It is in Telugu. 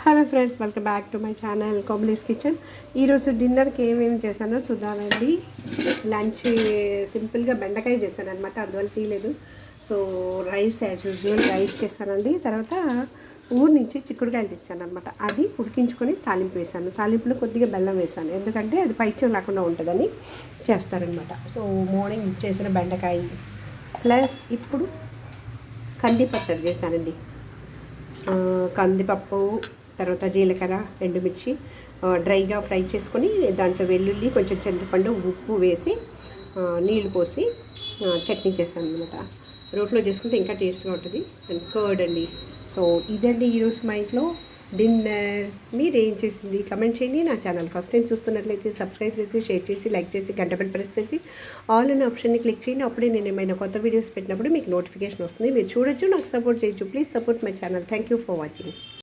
Hello friends, welcome back to my channel Komali's kitchen. ఈరోజు డిన్నర్కి ఏమేమి చేశానో చూద్దామండి. లంచ్ సింపుల్గా బెండకాయ చేశాను అనమాట, అందువల్ల తీయలేదు. So rice as usual rice చేశానండి. తర్వాత ఊరు నుంచి చిక్కుడుకాయలు తెచ్చాను అనమాట, అది ఉడికించుకొని తాలింపు వేసాను. తాలింపులో కొద్దిగా బెల్లం వేసాను, ఎందుకంటే అది పైచ్యం లేకుండా ఉంటుందని చేస్తారనమాట. సో మార్నింగ్ చేసిన బెండకాయ ప్లస్ ఇప్పుడు కంది పచ్చడి చేశానండి. కందిపప్పు, తర్వాత జీలకర్ర, ఎండుమిర్చి డ్రైగా ఫ్రై చేసుకొని దాంట్లో వెల్లుల్లి, కొంచెం చింతపండు, ఉప్పు వేసి నీళ్లు పోసి చట్నీ చేస్తాను అనమాట. రోట్లో చేసుకుంటే ఇంకా టేస్ట్గా ఉంటుంది. అండ్ కర్డ్ అండి. సో ఇదండి ఈరోజు మా ఇంట్లో డిన్నర్. మీరు ఏం చేసింది కమెంట్ చేయండి. నా ఛానల్ ఫస్ట్ టైం చూస్తున్నట్లయితే సబ్స్క్రైబ్ చేసి, షేర్ చేసి, లైక్ చేసి, గంట బెల్ ప్రెస్ చేసి ఆల్ అనే ఆప్షన్ని క్లిక్ చేయండి. అప్పుడే నేను ఏమైనా కొత్త వీడియోస్ పెట్టినప్పుడు మీకు నోటిఫికేషన్ వస్తుంది. మీరు చూడొచ్చు, నాకు సపోర్ట్ చేయొచ్చు. Please support my channel. Thank you for watching.